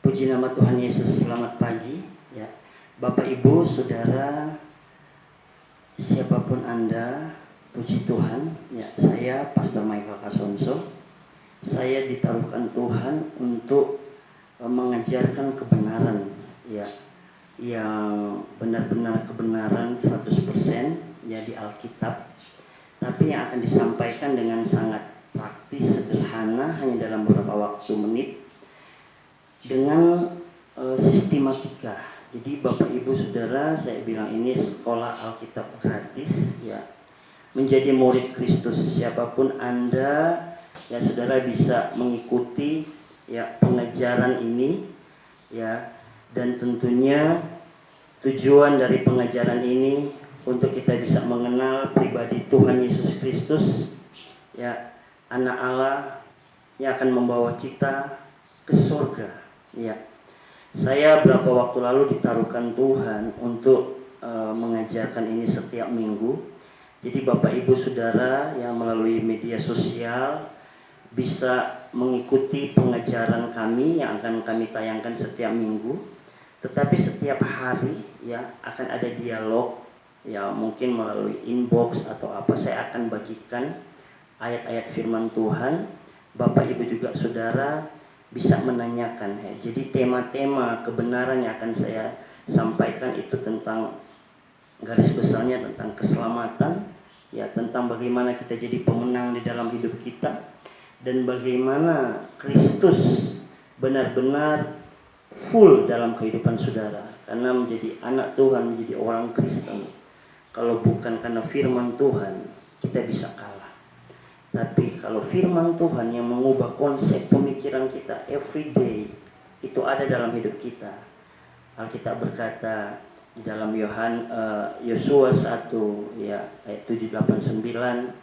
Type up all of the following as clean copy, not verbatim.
Puji nama Tuhan Yesus, selamat pagi ya. Bapak Ibu, Saudara, siapapun Anda, puji Tuhan ya. Saya Pastor Michael Kasonso. Saya ditaruhkan Tuhan untuk mengajarkan kebenaran ya, yang benar-benar kebenaran 100% ya di Alkitab. Tapi yang akan disampaikan dengan sangat praktis, sederhana, hanya dalam beberapa waktu menit, dengan sistematika. Jadi Bapak Ibu Saudara, saya bilang ini sekolah Alkitab gratis ya. Menjadi murid Kristus, siapapun Anda ya, Saudara bisa mengikuti ya pengajaran ini ya. Dan tentunya tujuan dari pengajaran ini untuk kita bisa mengenal pribadi Tuhan Yesus Kristus ya, Anak Allah yang akan membawa kita ke surga. Ya, saya beberapa waktu lalu ditaruhkan Tuhan untuk mengajarkan ini setiap minggu. Jadi Bapak Ibu Saudara yang melalui media sosial bisa mengikuti pengajaran kami yang akan kami tayangkan setiap minggu. Tetapi setiap hari ya akan ada dialog ya, mungkin melalui inbox atau apa, saya akan bagikan ayat-ayat firman Tuhan. Bapak Ibu juga Saudara bisa menanyakan ya. Jadi tema-tema kebenaran yang akan saya sampaikan itu tentang, garis besarnya tentang keselamatan ya, tentang bagaimana kita jadi pemenang di dalam hidup kita, dan bagaimana Kristus benar-benar full dalam kehidupan saudara. Karena menjadi anak Tuhan, menjadi orang Kristen, kalau bukan karena firman Tuhan, kita bisa kalah. Tapi kalau firman Tuhan yang mengubah konsep pemikiran kita every day, itu ada dalam hidup kita. Alkitab berkata di dalam Yosua 1 ya ayat 7-8-9,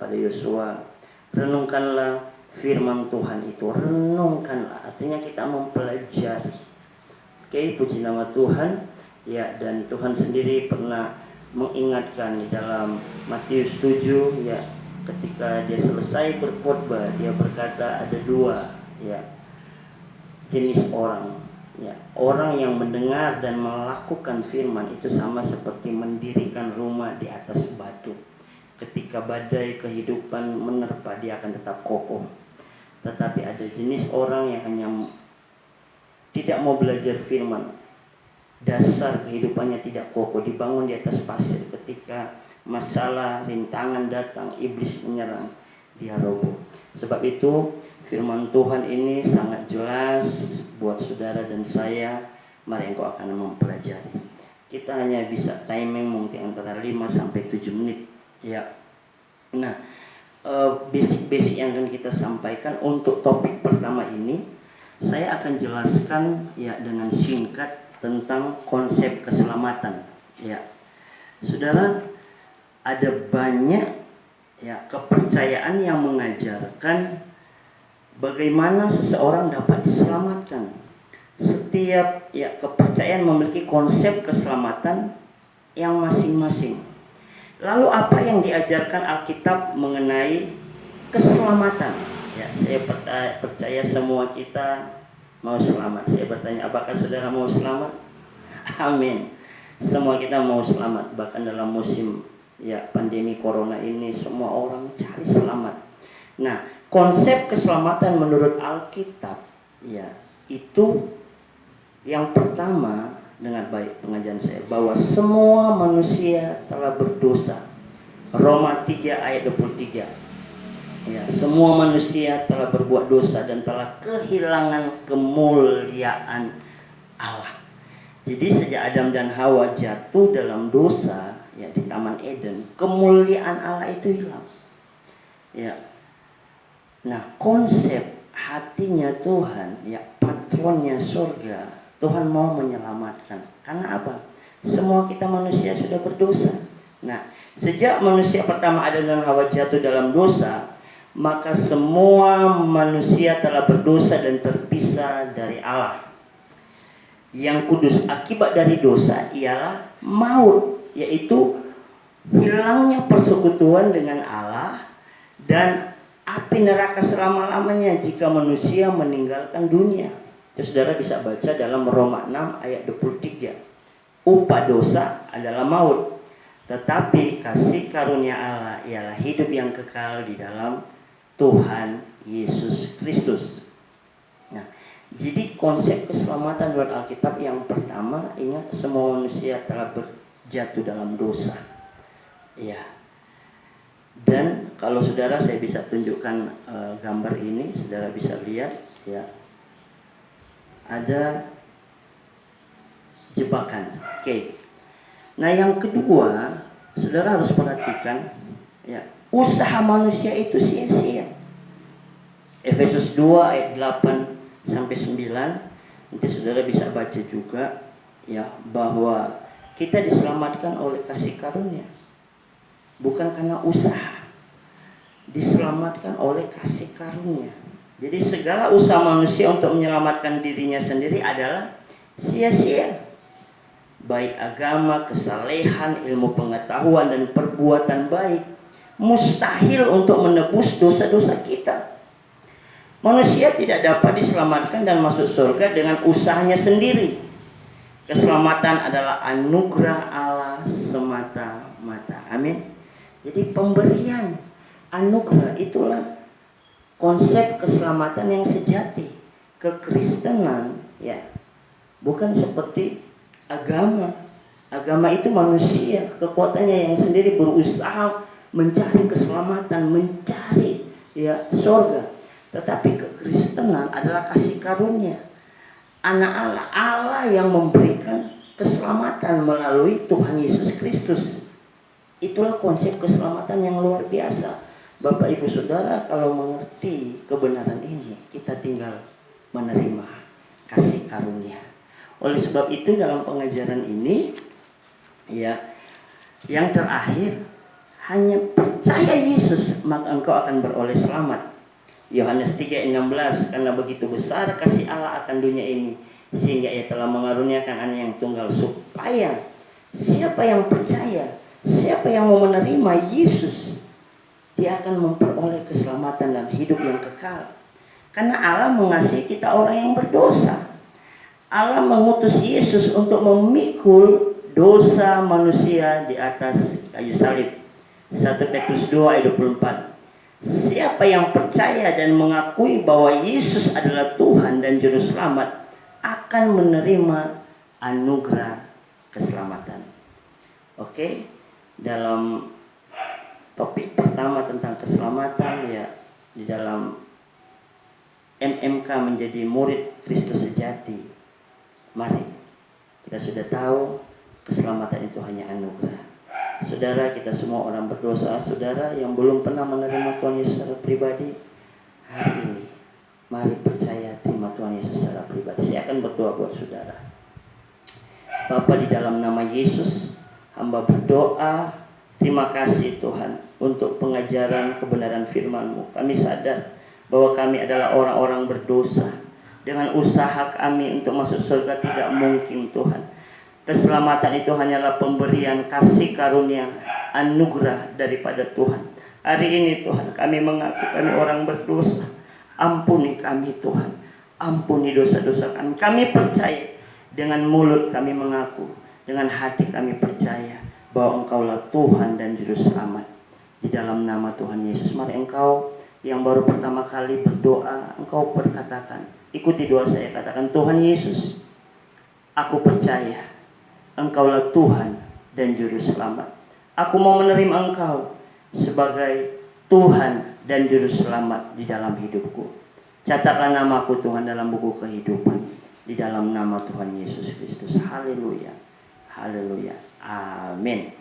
pada Yosua, renungkanlah firman Tuhan itu. Renungkanlah artinya kita mempelajari. Oke, puji nama Tuhan ya. Dan Tuhan sendiri pernah mengingatkan di dalam Matius 7 ya, ketika dia selesai berkhotbah, dia berkata ada dua ya jenis orang ya. Orang yang mendengar dan melakukan firman itu sama seperti mendirikan rumah di atas batu. Ketika badai kehidupan menerpa, dia akan tetap kokoh. Tetapi ada jenis orang yang hanya tidak mau belajar firman, dasar kehidupannya tidak kokoh, dibangun di atas pasir. Ketika masalah, rintangan datang, iblis menyerang, dia roboh. Sebab itu firman Tuhan ini sangat jelas buat saudara dan saya. Mari engkau akan mempelajari. Kita hanya bisa timing mungkin antara 5-7 menit ya. Nah, basic-basic yang akan kita sampaikan untuk topik pertama ini, saya akan jelaskan ya dengan singkat tentang konsep keselamatan ya. Saudara, ada banyak ya kepercayaan yang mengajarkan bagaimana seseorang dapat diselamatkan. Setiap ya kepercayaan memiliki konsep keselamatan yang masing-masing. Lalu apa yang diajarkan Alkitab mengenai keselamatan? Ya, saya percaya semua kita mau selamat. Saya bertanya, apakah saudara mau selamat? Amin. Semua kita mau selamat. Bahkan dalam musim ya pandemi corona ini, semua orang cari selamat. Nah, konsep keselamatan menurut Alkitab ya, itu yang pertama, dengan baik pengajaran saya, bahwa semua manusia telah berdosa. Roma 3 ayat 23 ya, semua manusia telah berbuat dosa dan telah kehilangan kemuliaan Allah. Jadi sejak Adam dan Hawa jatuh dalam dosa ya di Taman Eden, kemuliaan Allah itu hilang. Ya. Nah, konsep hatinya Tuhan ya, patronnya surga, Tuhan mau menyelamatkan. Karena apa? Semua kita manusia sudah berdosa. Nah, sejak manusia pertama Adam dan Hawa jatuh dalam dosa, maka semua manusia telah berdosa dan terpisah dari Allah. Yang kudus akibat dari dosa ialah maut, yaitu hilangnya persekutuan dengan Allah dan api neraka selama-lamanya jika manusia meninggalkan dunia. Itu saudara bisa baca dalam Roma 6 ayat 23. Upah dosa adalah maut, tetapi kasih karunia Allah ialah hidup yang kekal di dalam Tuhan Yesus Kristus. Nah, jadi konsep keselamatan menurut Alkitab yang pertama, ingat semua manusia telah berjatuh dalam dosa. Ya. Dan kalau saudara, saya bisa tunjukkan gambar ini, saudara bisa lihat ya. Ada jebakan. Oke. Nah, yang kedua, saudara harus perhatikan ya, usaha manusia itu sia-sia. Efesus 2 ayat 8 sampai 9. Nanti saudara bisa baca juga ya, bahwa kita diselamatkan oleh kasih karunia. Bukan karena usaha. Diselamatkan oleh kasih karunia. Jadi segala usaha manusia untuk menyelamatkan dirinya sendiri adalah sia-sia. Baik agama, kesalehan, ilmu pengetahuan, dan perbuatan baik mustahil untuk menebus dosa-dosa kita. Manusia tidak dapat diselamatkan dan masuk surga dengan usahanya sendiri. Keselamatan adalah anugerah Allah semata-mata. Amin. Jadi pemberian anugerah itulah konsep keselamatan yang sejati. Kekristenan ya bukan seperti agama. Agama itu manusia, kekuatannya yang sendiri berusaha mencari keselamatan, mencari ya surga. Tetapi kekristenan adalah kasih karunia. Anak Allah, Allah yang memberikan keselamatan melalui Tuhan Yesus Kristus. Itulah konsep keselamatan yang luar biasa. Bapak Ibu Saudara, kalau mengerti kebenaran ini, kita tinggal menerima kasih karunia. Oleh sebab itu dalam pengajaran ini ya, yang terakhir, hanya percaya Yesus maka engkau akan beroleh selamat. Yohanes 3:16, karena begitu besar kasih Allah akan dunia ini sehingga Ia telah mengaruniakan Anaknya yang tunggal, supaya siapa yang percaya, siapa yang mau menerima Yesus, dia akan memperoleh keselamatan dan hidup yang kekal. Karena Allah mengasihi kita orang yang berdosa. Allah mengutus Yesus untuk memikul dosa manusia di atas kayu salib. 1 Petrus 2 ayat 24. Siapa yang percaya dan mengakui bahwa Yesus adalah Tuhan dan Juru Selamat akan menerima anugerah keselamatan. Oke, dalam topik pertama tentang keselamatan ya, di dalam MMK menjadi murid Kristus sejati. Mari, kita sudah tahu keselamatan itu hanya anugerah. Saudara, kita semua orang berdosa. Saudara yang belum pernah menerima Tuhan Yesus secara pribadi, hari ini mari percaya, terima Tuhan Yesus secara pribadi. Saya akan berdoa buat saudara. Bapa, di dalam nama Yesus, hamba berdoa, terima kasih Tuhan untuk pengajaran kebenaran firman-Mu. Kami sadar bahwa kami adalah orang-orang berdosa. Dengan usaha kami untuk masuk surga tidak mungkin Tuhan. Keselamatan itu hanyalah pemberian kasih karunia, anugerah daripada Tuhan. Hari ini Tuhan, kami mengaku kami orang berdosa. Ampuni kami Tuhan, ampuni dosa-dosa kami. Kami percaya, dengan mulut kami mengaku, dengan hati kami percaya bahwa Engkaulah Tuhan dan Juru Selamat. Di dalam nama Tuhan Yesus, mari Engkau yang baru pertama kali berdoa, Engkau berkatakan, ikuti doa saya, katakan, Tuhan Yesus, aku percaya Engkaulah Tuhan dan Juru Selamat. Aku mau menerima Engkau sebagai Tuhan dan Juru Selamat di dalam hidupku. Catatlah namaku Tuhan dalam buku kehidupan, di dalam nama Tuhan Yesus Kristus. Haleluya, haleluya, amin.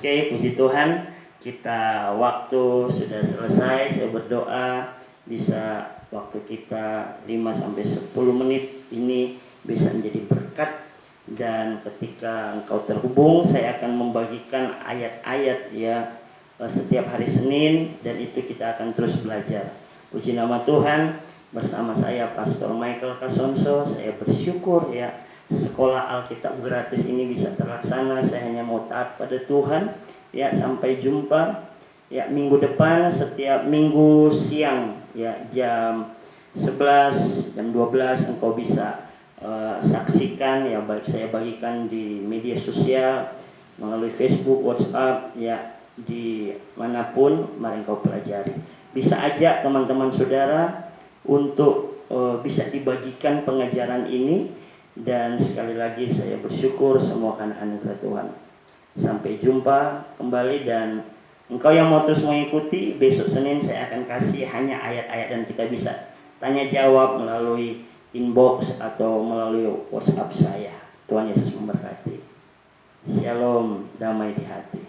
Oke, puji Tuhan, kita waktu sudah selesai. Saya berdoa bisa waktu kita 5-10 menit ini bisa menjadi berkat. Dan ketika engkau terhubung, saya akan membagikan ayat-ayat ya setiap hari Senin, dan itu kita akan terus belajar. Puji nama Tuhan, bersama saya Pastor Michael Kasonso. Saya bersyukur ya sekolah Alkitab gratis ini bisa terlaksana. Saya hanya mau taat pada Tuhan ya. Sampai jumpa ya minggu depan, setiap minggu siang ya jam 11 jam 12 engkau bisa saksikan ya, baik saya bagikan di media sosial melalui Facebook, WhatsApp ya, di manapun mari engkau pelajari. Bisa aja teman-teman saudara untuk bisa dibagikan pengajaran ini, dan sekali lagi saya bersyukur semua karena anugerah Tuhan. Sampai jumpa kembali, dan engkau yang mau terus mengikuti, besok Senin saya akan kasih hanya ayat-ayat dan kita bisa tanya jawab melalui inbox atau melalui WhatsApp saya. Tuhan Yesus memberkati. Shalom, damai di hati.